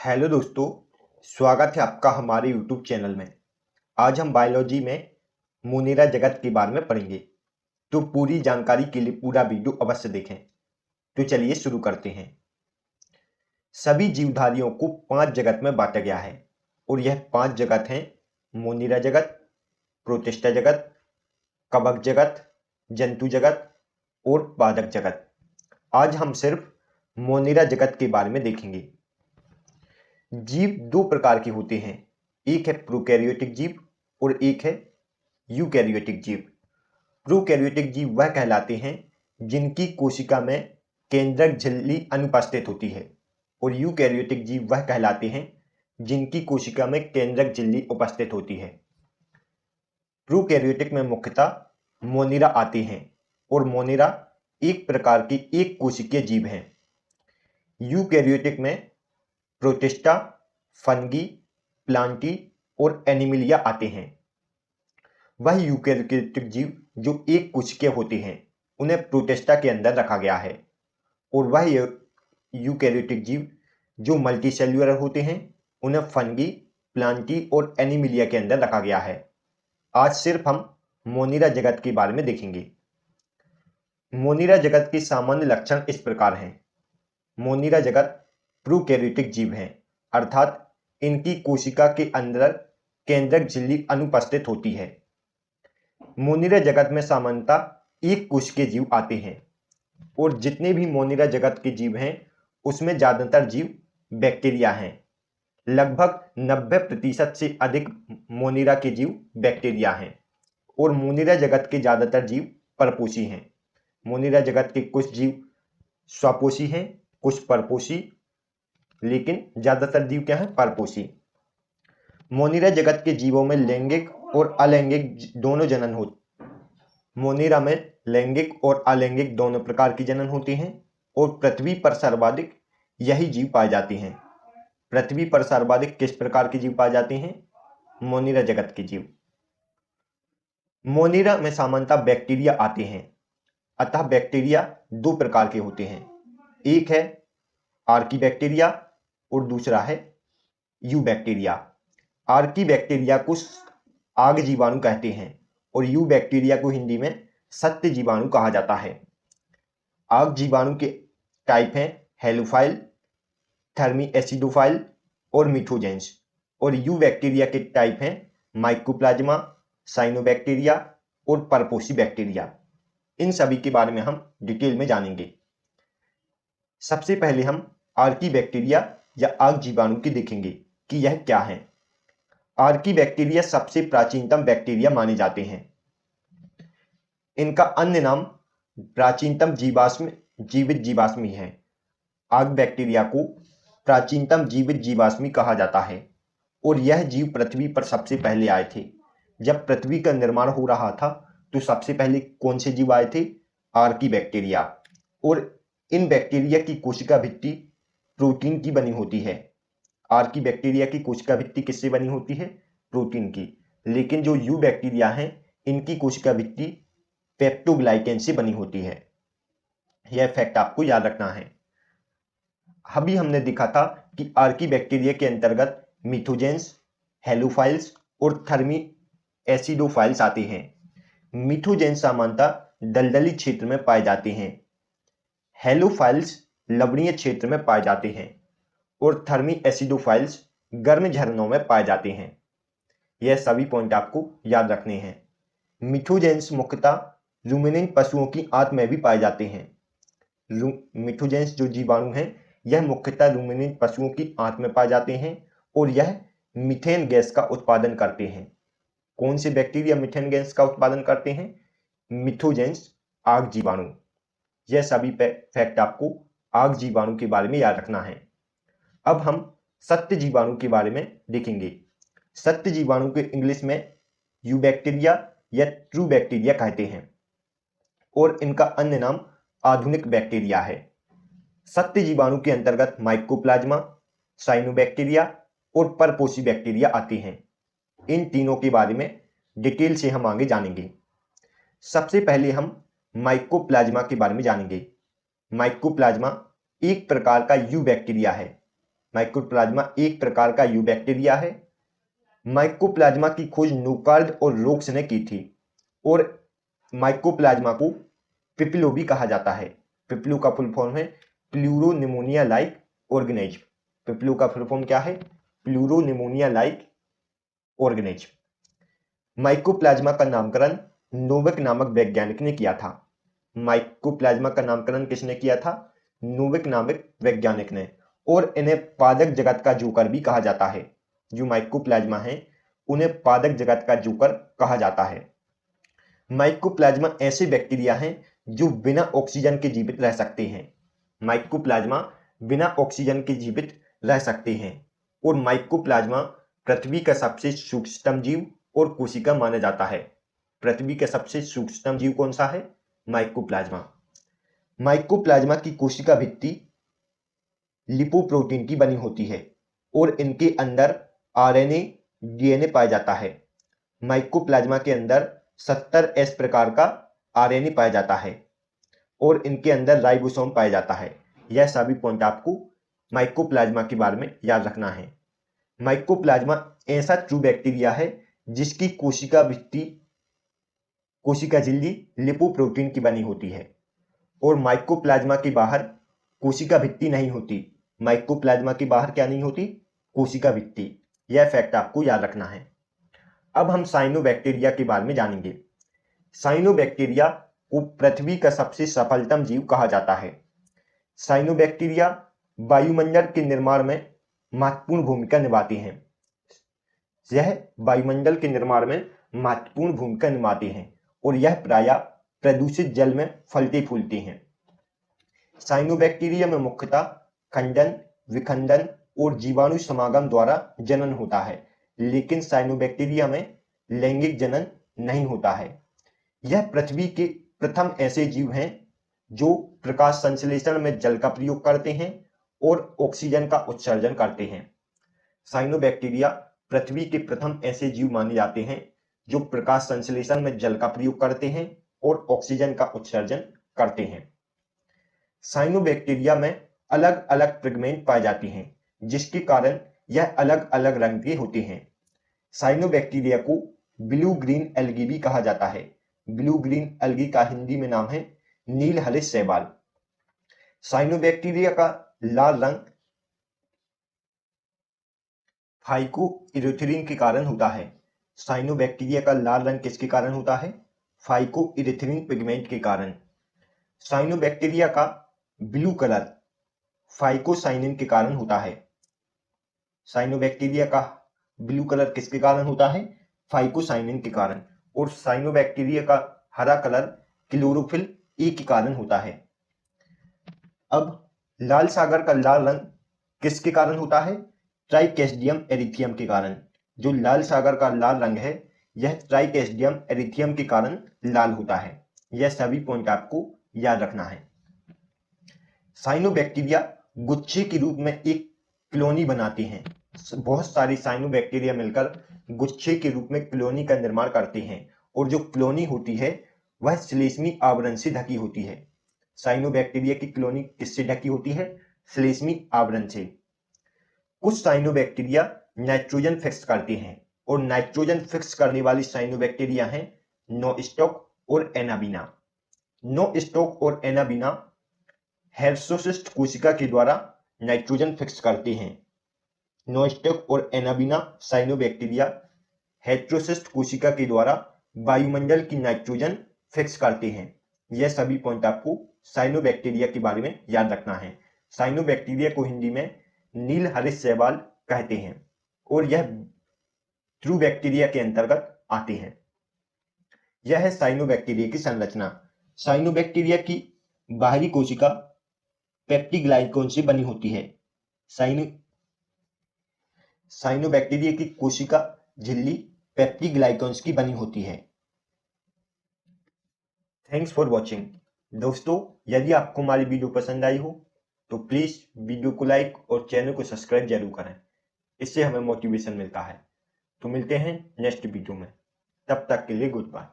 Hello दोस्तों, स्वागत है आपका हमारे यूट्यूब चैनल में। आज हम बायोलॉजी में मोनेरा जगत के बारे में पढ़ेंगे। तो पूरी जानकारी के लिए पूरा वीडियो अवश्य देखें। तो चलिए शुरू करते हैं। सभी जीवधारियों को 5 जगत में बांटा गया है और यह 5 जगत हैं: मोनेरा जगत, प्रोटिस्टा जगत, कवक जगत, जंतु जगत और पादप जगत। आज हम सिर्फ मोनेरा जगत के बारे में देखेंगे। जीव 2 प्रकार के होते हैं, एक है प्रोकैरियोटिक जीव और एक है यूकैरियोटिक जीव। प्रोकैरियोटिक जीव वह कहलाते हैं जिनकी कोशिका में केंद्रक झिल्ली अनुपस्थित होती है और यूकैरियोटिक जीव वह कहलाते हैं जिनकी कोशिका में केंद्रक झिल्ली उपस्थित होती है। प्रोकैरियोटिक में मुख्यतः मोनेरा आते हैं और मोनेरा एक प्रकार के एक कोशिकीय जीव हैं। यूकैरियोटिक में प्रोटिस्टा, फंगी, प्लांटी और एनिमिलिया आते हैं। वह यूकैरियोटिक जीव जो एक कोशिकीय होते हैं उन्हें प्रोटिस्टा के अंदर रखा गया है और वह यूकैरियोटिक जीव जो मल्टीसेल्युलर होते हैं उन्हें फंगी, प्लांटी और एनिमिलिया के अंदर रखा गया है। आज सिर्फ हम मोनेरा जगत के बारे में देखेंगे। मोनेरा जगत के सामान्य लक्षण इस प्रकार हैं। मोनेरा जगत प्रोकैरियोटिक जीव हैं, अर्थात इनकी कोशिका के अंदर केंद्रक झिल्ली अनुपस्थित होती है। मोनेरा जगत में सामान्यतः एक कोशिकीय जीव आते हैं और जितने भी मोनेरा जगत के जीव हैं उसमें ज्यादातर जीव बैक्टीरिया हैं। लगभग 90% से अधिक मोनेरा के जीव बैक्टीरिया हैं और मोनेरा जगत के ज्यादातर जीव परपोषी हैं। मोनेरा जगत के कुछ जीव स्वपोषी हैं, कुछ परपोषी, लेकिन ज्यादातर जीव क्या है? परपोषी। मोनेरा जगत के जीवों में लैंगिक और अलैंगिक दोनों जनन होते। मोनेरा में लैंगिक और अलैंगिक दोनों प्रकार की जनन होते हैं और पृथ्वी पर सर्वाधिक यही जीव पाए जाते हैं। पृथ्वी पर सर्वाधिक किस प्रकार के जीव पाए जाते हैं? मोनेरा जगत के जीव। मोनेरा में सामान्यतः बैक्टीरिया आते हैं, अतः बैक्टीरिया 2 प्रकार के होते हैं, एक है आर्की बैक्टीरिया और दूसरा है यू बैक्टीरिया। आर्की बैक्टीरिया को आग जीवाणु कहते हैं और यू बैक्टीरिया को हिंदी में सत्य जीवाणु कहा जाता है। आग जीवाणु के टाइप हैं हेलोफाइल, थर्मी एसिडोफाइल और मिथोजेंस, और यू बैक्टीरिया के टाइप हैं माइकोप्लाज्मा, साइनोबैक्टीरिया और परपोषी बैक्टीरिया। इन सभी के बारे में हम डिटेल में जानेंगे। सबसे पहले हम आर्की बैक्टीरिया या आग जीवाणु की देखेंगे कि यह क्या है। आर्की बैक्टीरिया सबसे प्राचीनतम बैक्टीरिया माने जाते हैं। इनका अन्य नाम प्राचीनतम जीवित जीवाश्मी है। आग बैक्टीरिया को प्राचीनतम जीवित जीवाश्मी कहा जाता है और यह जीव पृथ्वी पर सबसे पहले आए थे। जब पृथ्वी का निर्माण हो रहा था तो सबसे पहले कौन से जीव आए थे? Archie bacteria. और इन बैक्टीरिया की कोशिका भित्ति प्रोटीन की बनी होती है। आर्की बैक्टीरिया की कोशिका भित्ति किससे बनी होती है? प्रोटीन की। लेकिन जो यू बैक्टीरिया हैं इनकी कोशिका भित्ति पेप्टोग्लाइकेन से बनी होती है। यह फैक्ट आपको याद रखना है। अभी हमने देखा था कि आर्की बैक्टीरिया के अंतर्गत मिथोजेंस, हेलोफाइल्स और थर्मी एसिडोफाइल्स आते हैं। मिथोजेंस सामान्यतः दलदली क्षेत्र में पाए जाते हैं, हेलोफाइल्स लवणीय क्षेत्र में पाए जाते हैं और थर्मी एसिडोफाइल्स गर्म झरनों में पाए जाते हैं। यह सभी पॉइंट आपको याद रखने हैं। मिथोजेंस मुख्यतः रूमिनेंट पशुओं की आंत में भी पाए जाते हैं। मिथोजेंस जो जीवाणु हैं यह मुख्यतः रूमिनेंट पशुओं की आंत में पाए जाते हैं और यह मीथेन गैस का उत्पादन करते हैं। कौन से बैक्टीरिया मीथेन गैस का उत्पादन करते हैं? मिथोजेंस आग जीवाणु। यह सभी फैक्ट आपको आग जीवाणु के बारे में याद रखना है। अब हम सत्य जीवाणु के बारे में देखेंगे। सत्य जीवाणु के इंग्लिश में यू बैक्टीरिया या ट्रू बैक्टीरिया कहते हैं और इनका अन्य नाम आधुनिक बैक्टीरिया है। सत्य जीवाणु के अंतर्गत माइकोप्लाज्मा, साइनोबैक्टीरिया और परपोषी बैक्टीरिया आते हैं। इन तीनों के बारे में डिटेल से हम आगे जानेंगे। सबसे पहले हम माइकोप्लाज्मा के बारे में जानेंगे। माइकोप्लाज्मा एक प्रकार का यू बैक्टीरिया है। माइकोप्लाज्मा एक प्रकार का यूबैक्टीरिया है। माइकोप्लाज्मा की खोज नोकार्ड और रोक्स ने की थी और माइकोप्लाज्मा को पिपलो भी कहा जाता है। पिपलो का फुल फॉर्म है प्लूरोनिमोनिया लाइक ऑर्गेनिज्म। पिपलो का फुल फॉर्म क्या है? Pleuropneumonia like organism. माइकोप्लाज्मा का नामकरण नोविक नामक वैज्ञानिक ने किया था। माइकोप्लाज्मा का नामकरण किसने किया था? नोविक नामक वैज्ञानिक ने। और इन्हें पादक जगत का जोकर भी कहा जाता है। जो माइकोप्लाज्मा है उन्हें पादक जगत का जोकर कहा जाता है। माइकोप्लाज्मा ऐसे बैक्टीरिया हैं जो बिना ऑक्सीजन के जीवित रह सकते हैं। माइकोप्लाज्मा बिना ऑक्सीजन के जीवित रह सकते हैं और माइकोप्लाज्मा पृथ्वी का सबसे सूक्ष्मतम जीव और कोशिका माना जाता है। पृथ्वी का सबसे सूक्ष्मतम जीव कौन सा है? माइकोप्लाज्मा। माइकोप्लाज्मा की कोशिका भित्ति लिपोप्रोटीन की बनी होती है और इनके अंदर आरएनए, डीएनए पाया जाता है। माइकोप्लाज्मा के अंदर 70S प्रकार का आरएनए पाया जाता है और इनके अंदर राइबोसोम पाया जाता है। यह सभी पॉइंट आपको माइकोप्लाज्मा के बारे में याद रखना है। माइकोप्लाज्मा ऐसा ट्रू बैक्टीरिया है जिसकी कोशिका भित्ति, कोशिका झिल्ली लिपोप्रोटीन की बनी होती है और माइकोप्लाज्मा के बाहर कोशिका भित्ति नहीं होती। माइकोप्लाज्मा के बाहर क्या नहीं होती? कोशिका भित्ति। यह फैक्ट आपको याद रखना है। अब हम साइनोबैक्टीरिया के बारे में जानेंगे। साइनोबैक्टीरिया को पृथ्वी का सबसे सफलतम जीव कहा जाता है। साइनोबैक्टीरिया वायुमंडल के निर्माण में महत्वपूर्ण भूमिका निभाते हैं। यह वायुमंडल के निर्माण में महत्वपूर्ण भूमिका निभाते हैं और यह प्रायः प्रदूषित जल में फलते फूलते हैं। साइनोबैक्टीरिया में मुख्यतः खंडन, विखंडन और जीवाणु समागम द्वारा जनन होता है, लेकिन साइनोबैक्टीरिया में लैंगिक जनन नहीं होता है। यह पृथ्वी के प्रथम ऐसे जीव हैं जो प्रकाश संश्लेषण में जल का प्रयोग करते हैं और ऑक्सीजन का उत्सर्जन करते हैं। साइनोबैक्टीरिया पृथ्वी के प्रथम ऐसे जीव माने जाते हैं जो प्रकाश संश्लेषण में जल का प्रयोग करते हैं और ऑक्सीजन का उत्सर्जन करते हैं। साइनोबैक्टीरिया में अलग अलग पिगमेंट पाए जाते हैं जिसके कारण यह अलग अलग रंग के होते हैं। साइनोबैक्टीरिया को ब्लू ग्रीन एल्गी भी कहा जाता है। ब्लू ग्रीन एल्गी का हिंदी में नाम है नील हरित शैवाल। साइनोबैक्टीरिया का लाल रंग फाइकोइरिथ्रिन के कारण होता है। साइनोबैक्टीरिया का लाल रंग किसके कारण होता है? फाइकोइरिथ्रिन पिगमेंट के कारण। साइनोबैक्टीरिया का ब्लू कलर फाइकोसाइनिन के कारण होता है। साइनोबैक्टीरिया का ब्लू कलर किसके कारण होता है? फाइकोसाइनिन के कारण। और साइनोबैक्टीरिया का हरा कलर क्लोरोफिल ए के कारण होता है। अब लाल सागर का लाल रंग किसके कारण होता है? ट्राइकेस्डियम एरिथियम के कारण। जो लाल सागर का लाल रंग है यह ट्राइकेस्डियम एरिथियम के कारण लाल होता है। यह सभी पॉइंट आपको याद रखना है। साइनोबैक्टीरिया गुच्छे के रूप में एक कॉलोनी बनाते हैं। बहुत सारी साइनोबैक्टीरिया मिलकर गुच्छे के रूप में कॉलोनी का निर्माण करते हैं और जो कॉलोनी होती है वह श्लेष्मी आवरण से ढकी होती है। साइनोबैक्टीरिया की कॉलोनी किससे ढकी होती है? श्लेष्मी आवरण से। कुछ साइनोबैक्टीरिया नाइट्रोजन फिक्स करते हैं और नाइट्रोजन फिक्स करने वाली साइनोबैक्टीरिया हैं नोस्टोक और एनाबीना। नोस्टोक और एनाबीना हेटेरोसिस्ट कोशिका के द्वारा नाइट्रोजन फिक्स करते हैं। नोस्टोक और एनाबीना साइनोबैक्टीरिया हेटेरोसिस्ट कोशिका के द्वारा वायुमंडल की नाइट्रोजन फिक्स करते हैं। यह सभी पॉइंट आपको साइनोबैक्टीरिया के बारे में याद रखना है। साइनोबैक्टीरिया को हिंदी में नील हरित शैवाल कहते हैं और यह ट्रू बैक्टीरिया के अंतर्गत आते हैं। यह है साइनोबैक्टीरिया की संरचना। साइनोबैक्टीरिया की बाहरी कोशिका पेप्टिग्लाइकॉन से बनी होती है। साइनोबैक्टीरिया की कोशिका झिल्ली पेप्टिग्लाइकॉन्स की बनी होती है। Thanks for watching. दोस्तों, यदि आपको हमारी वीडियो पसंद आई हो तो प्लीज वीडियो को लाइक और चैनल को सब्सक्राइब जरूर करें। इससे हमें मोटिवेशन मिलता है। तो मिलते हैं नेक्स्ट वीडियो में। तब तक के लिए गुड बाय।